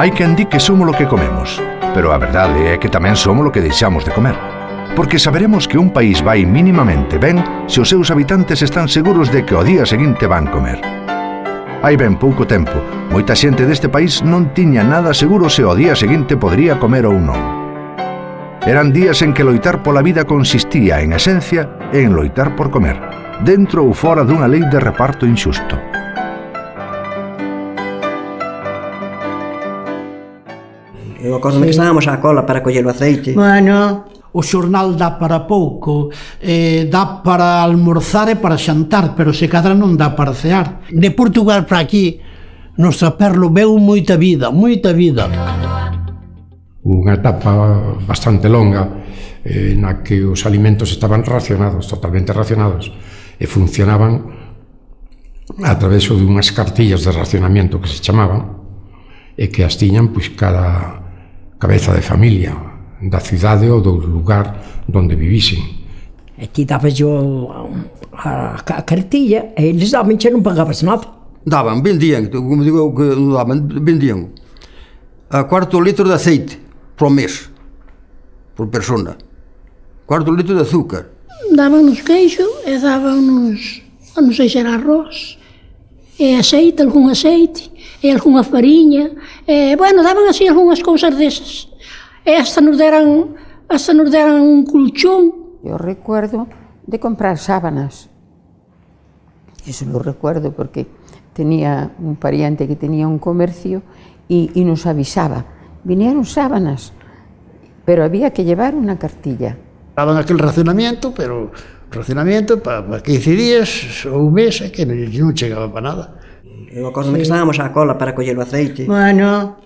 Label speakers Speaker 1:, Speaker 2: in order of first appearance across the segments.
Speaker 1: Hai quen di que somos o que comemos, pero a verdade é que tamén somos o que deixamos de comer. Porque saberemos que un país vai mínimamente ben se os seus habitantes están seguros de que ao día seguinte van comer. Hai ben pouco tempo, moita xente deste país non tiña nada seguro se ao día seguinte podría comer ou non. Eran días en que loitar pola vida consistía, en esencia, en loitar por comer, dentro ou fora dunha lei de reparto inxusto.
Speaker 2: Eu acordo-me que estábamos á cola para coller o aceite.
Speaker 3: Bueno,
Speaker 4: o xornal dá para pouco, dá para almorzar e para xantar, pero se cadra non dá para cear.
Speaker 3: de Portugal para aquí, nosa perlo veu moita vida, moita vida.
Speaker 5: Unha etapa bastante longa na que os alimentos estaban racionados, totalmente racionados, e funcionaban a través dunhas cartillas de racionamiento que se chamaban, e que as tiñan pois cada cabeza de familia da cidade ou do lugar donde vivisen.
Speaker 6: Aquí daba yo a cartilla e eles daban che non pagabas nada.
Speaker 7: Daban, vendían, como digo que non daban, vendían a cuarto litro de aceite por mes, por persona, cuarto litro de azúcar.
Speaker 8: Daban-nos queixo e daban-nos, non sei se era arroz, e aceite, algún aceite, e algunha fariña, e, bueno, daban así algunhas cousas desas. E hasta nos deran un colchón.
Speaker 9: Yo recuerdo de comprar sábanas. Eso lo recuerdo porque tenía un pariente que tenía un comercio y nos avisaba. Vinieron sábanas, pero había que llevar una cartilla.
Speaker 10: Daban aquel racionamiento, pero racionamiento para 15 días ou un mes, que non chegaba para nada.
Speaker 2: Eu acordo-me que estábamos á cola para coller o aceite.
Speaker 3: Bueno,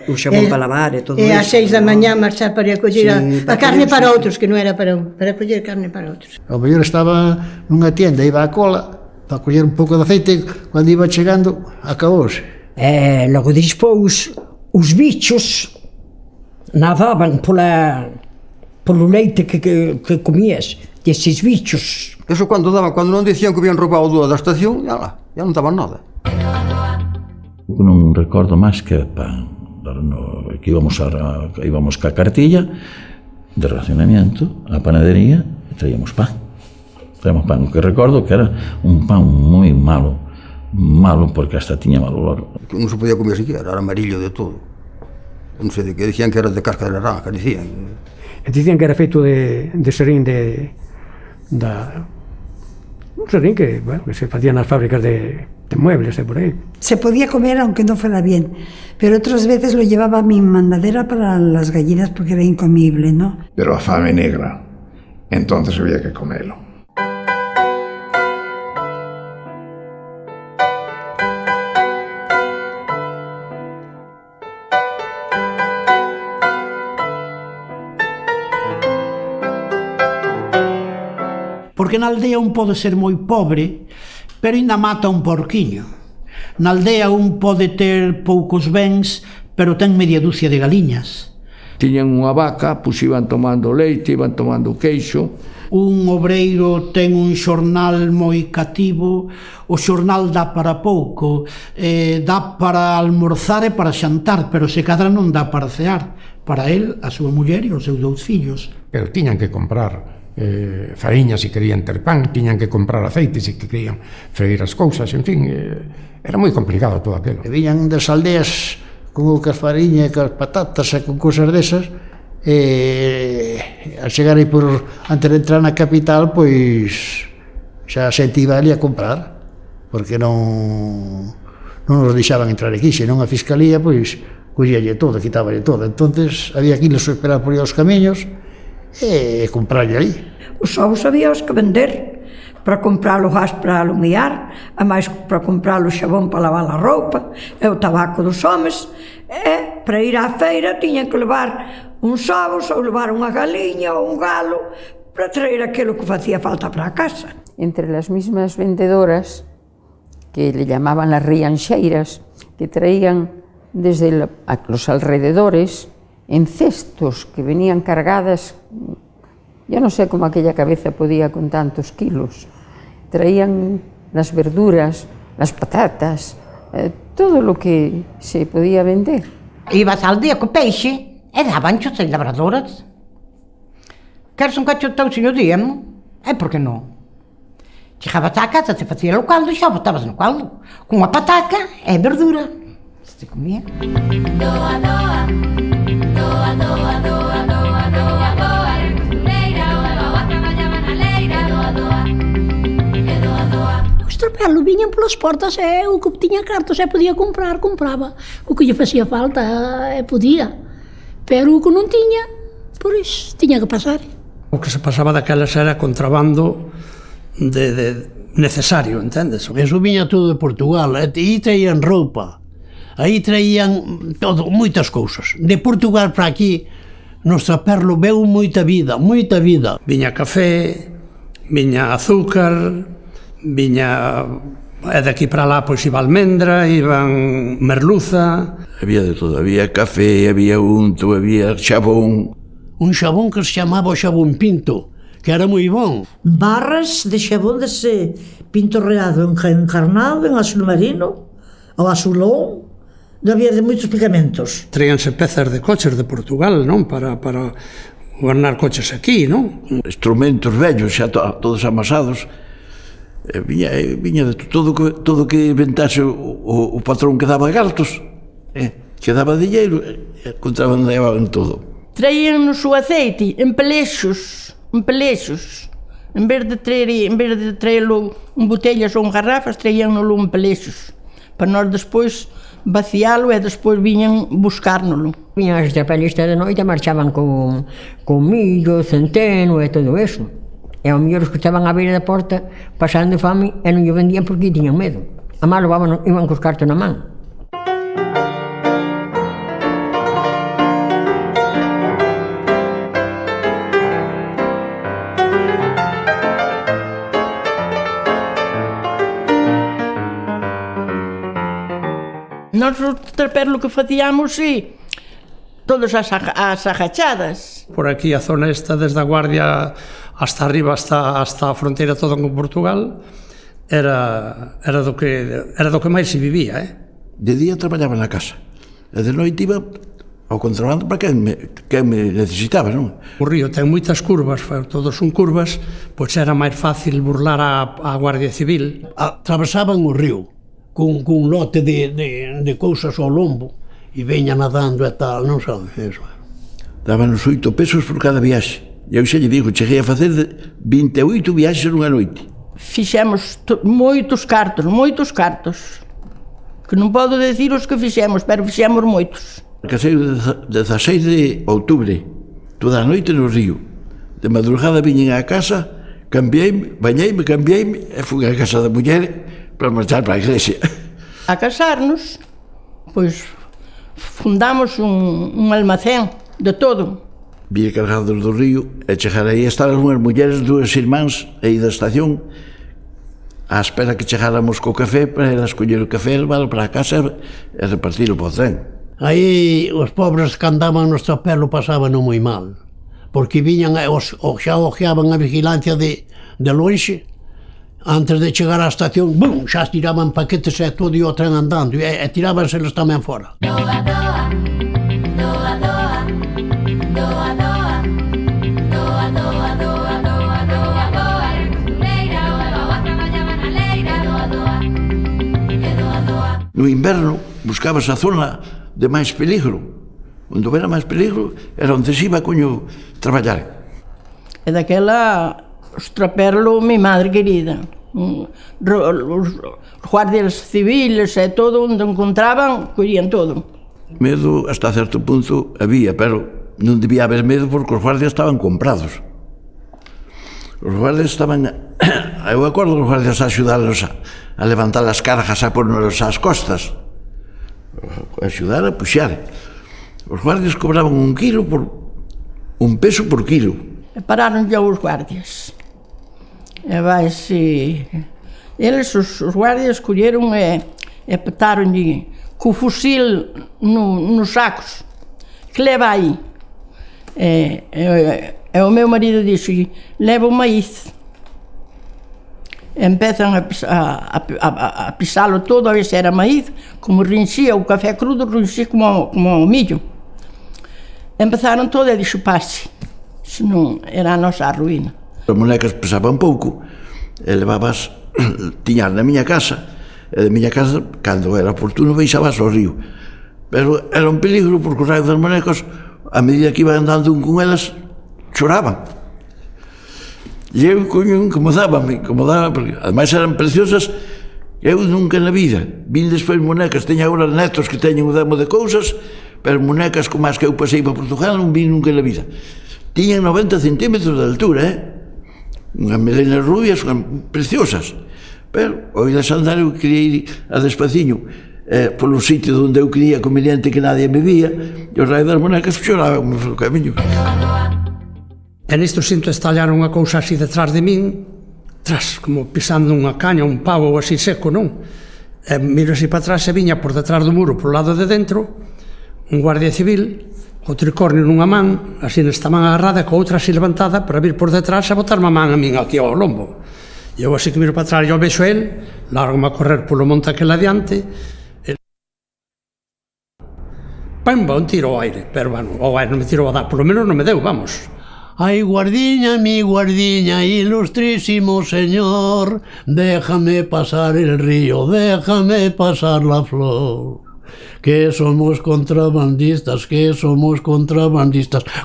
Speaker 2: O xabón para lavar e todo
Speaker 3: e
Speaker 2: iso.
Speaker 3: ás 6 da mañá marchar para ir a coller a carne para outros, que non era para un, para coller carne para outros.
Speaker 10: O mellor estaba nunha tienda, iba á cola para coller un pouco de aceite, cando iba chegando, acabouse.
Speaker 6: E logo dispós, os bichos nadaban polo leite que comías, desses bichos.
Speaker 7: Eso cando daban, cando non dicían que habían roubado dúas da estación, ya non daban nada.
Speaker 11: Non recordo máis que que íbamos ca cartilla de racionamiento á panadería e traíamos pan. O que recordo que era un pan moi malo porque hasta tiña mal olor.
Speaker 7: Que non se podía comer siquiera, era amarillo de todo. Non sei de que, dicían que era de casca de naranja, dicían.
Speaker 12: E dicían que era feito de serín un serín que, bueno, que se facía nas fábricas de muebles e por aí.
Speaker 13: Se podía comer aunque no fuera bien, pero otras veces lo llevaba a mi mandadera para las gallinas porque era incomible, ¿no?
Speaker 1: Pero a fame negra, entonces había que comerlo.
Speaker 4: Porque na aldea un pode ser moi pobre, pero ainda mata un porquiño. Na aldea un pode ter poucos bens, pero ten media dúcia de galiñas.
Speaker 14: Tiñan unha vaca, pois iban tomando leite, iban tomando queixo.
Speaker 4: Un obreiro ten un xornal moi cativo, o xornal dá para pouco, dá para almorzar e para xantar, pero se cadra non dá para cear. Para el, a súa muller e os seus 2 fillos.
Speaker 5: Pero tiñan que comprar fariña se querían ter pan, tiñan que comprar aceite se querían freír as cousas, en fin, era moi complicado todo aquilo.
Speaker 10: E viñan das aldeas con as fariña e as patatas e con cousas desas, e al chegar aí antes de entrar na capital, pois xa a xente iba ali a comprar, porque non nos deixaban entrar aquí, senón a fiscalía, pois collíalle todo, quitaballe todo. Entonces había que irles a esperar por aí aos camiños e comprarlle aí.
Speaker 6: Os ovos había os que vender para comprar o gas para alumiar, a máis para comprar o xabón para lavar a roupa, e o tabaco dos homes, e para ir á feira tiñan que levar uns ovos ou levar unha galiña ou un galo para traer aquilo que facía falta para a casa.
Speaker 9: Entre las mismas vendedoras, que le llamaban las rianxeiras, que traían desde los alrededores en cestos que venían cargadas, yo no sé cómo aquella cabeza podía con tantos kilos. Traían las verduras, las patatas, todo lo que se podía vender.
Speaker 15: Ibas á aldea co peixe e daban xos as labradoras. Queres un cacho de touciño día, non? E por que non? Chegabas á casa, se facía o caldo e xa botabas no caldo. Con unha pataca e verdura. Se comía.
Speaker 16: Doa, doa, doa, doa, doa, doa, doa, doa, costureira, o levaba a traballaba na leira, doa, doa, e doa, doa.
Speaker 8: Os trapelos viñan polas portas e o que tiña cartos e podía comprar, compraba. O que lle facía falta podía. Pero o que non tiña, pois tiña que pasar.
Speaker 12: O que se pasaba daquelas era contrabando de necesario, entendes?
Speaker 4: Eso viña todo de Portugal, aí traían roupa, aí traían todo, moitas cousas. De Portugal para aquí, nos Traperlo veu moita vida, moita vida.
Speaker 12: Viña café, viña azúcar, viña... E de aquí para lá, pois, iba almendra, iban merluza...
Speaker 14: Había de todo, había café, había unto, había xabón...
Speaker 4: Un xabón que se chamaba o xabón pinto, que era moi bon.
Speaker 17: Barras de xabón dese pintorreado, encarnado, en azul marino, ou azulón, había de moitos pigamentos.
Speaker 12: Traíanse pezas de coches de Portugal, non? Para gobernar coches aquí, non?
Speaker 14: Instrumentos vellos, xa todos amasados. Viña de todo que inventase o patrón que daba cartos, que daba dinheiro, contrabandeaban todo.
Speaker 18: Traían-nos o aceite en pelexos, en vez de traerlo en botellas ou en garrafas, traían-nolo en pelexos, para nós despois vaciálo e despois viñan buscárnolo.
Speaker 2: Viñan as trapelistas de noite e marchaban con millo, centeno e todo eso. E ao mellor os que estaban á beira da porta pasando fame e non lle vendían porque tiñan medo. A má iban cos cartos na man.
Speaker 18: Nós o Traperlo que facíamos todas as agachadas.
Speaker 12: Por aquí a zona esta, desde a Guardia hasta arriba, hasta a fronteira toda con Portugal, era do que máis se vivía,
Speaker 14: De día traballaba na casa, e de noite iba ao contrabando para quen me necesitaba, non?
Speaker 12: O río ten moitas curvas, todos son curvas, pois era máis fácil burlar a Guardia Civil.
Speaker 4: Atravesaban o río con un lote de cousas ao lombo e veña nadando e tal, non sabes eso.
Speaker 14: Daban os 8 pesos por cada viaxe. E eu xa lle digo, cheguei a facer 28 viaxes nunha noite.
Speaker 18: Fixemos moitos cartos, que non podo decir os que fixemos, pero fixemos moitos.
Speaker 14: Casei o 16 de outubro, toda a noite no río. De madrugada viñen á casa, bañeime, cambiei e fui á casa da muller para marchar para a iglesia.
Speaker 18: A casarnos, pois fundamos un almacén de todo.
Speaker 14: Vía cargados do río e chegar aí estaban unhas mulleres, dúas irmáns aí da estación á espera que chegáramos co café para ir a escoller o café, leválo para a casa e repartilo para o tren.
Speaker 4: Aí os pobres que andaban no Traperlo pasaban moi mal, porque viñan xa ojeaban a vigilancia de lonxe. Antes de chegar á estación, bum, xa tiraban paquetes e todo e o tren andando e tirábanselos tamén fora.
Speaker 16: Doa, doa, doa, doa, doa, doa, doa, doa, doa, doa, doa, doa, costureira, o levaba a traballaba na leira, doa, doa, e doa, doa.
Speaker 14: No inverno buscabas a zona de máis peligro. Onde houbera máis peligro era onde se iba coño traballar.
Speaker 18: E daquela os Traperlo, mi madre querida, os guardias civiles e todo, onde encontraban, collían todo.
Speaker 14: Medo, hasta certo punto, había, pero non debía haber medo porque os guardias estaban comprados. Os guardias estaban... Eu acordo os guardias a axudarlos a levantar as cargas, a pornos ás costas, a axudar a puxar. Os guardias cobraban un peso por kilo.
Speaker 18: E pararon ya os guardias. E vaise... Eles, os guardias, colleron e petaronlle co fusil nos sacos. Que leva aí? E o meu marido dixo, leva o maíz. empezan a pisalo todo, a ver se era maíz, como rinxía o café crudo, rinxía como o millo. Empezaron todo a chuparse, senón era a nosa ruína.
Speaker 14: As bonecas pesaban pouco, e levabas, tiñas na miña casa, e da miña casa, cando era oportuno, baixabas ao río. Pero era un peligro, porque os raios das bonecas, a medida que iba andando un con elas, choraban. E eu incomodábame, porque ademais eran preciosas. Eu nunca na vida vin despois bonecas, teño agora netos que teñen o demo de cousas, pero bonecas como as que eu pasei para Portugal non vi nunca na vida. Tiñan 90 centímetros de altura, unhas melenas rubias, preciosas, pero oílas andar, eu quería ir a despaciño polo sitio onde eu quería conveniente que nadie me vía, e os raios das bonecas choraban no camiño.
Speaker 12: E nisto sinto estallar unha cousa así detrás de min, como pisando unha caña, un pavo ou así seco, non? E miro así para atrás e viña por detrás do muro, por lado de dentro, un guardia civil, co tricornio nunha man, así nesta man agarrada, co outra así levantada, para vir por detrás e botarme a man a min aquí ao lombo. E eu así que miro para atrás e eu vexo el, largo-me a correr polo monte aquel adiante, e pamba, un tiro ao aire, pero bueno, ao aire non me tiro a dar, polo menos non me deu, vamos.
Speaker 19: Ay, guardiña, mi guardiña, ilustrísimo señor, déjame pasar el río, déjame pasar la flor. Que somos contrabandistas,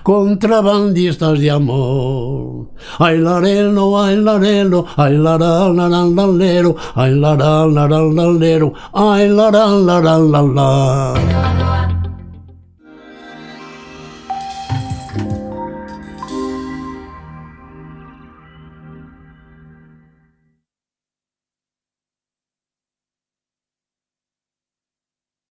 Speaker 19: contrabandistas de amor. Ay, larelo, ay, larelo, ay, laran, laran, lalero, ay, laran, laran, lalero, ay, laran, laran, lalero.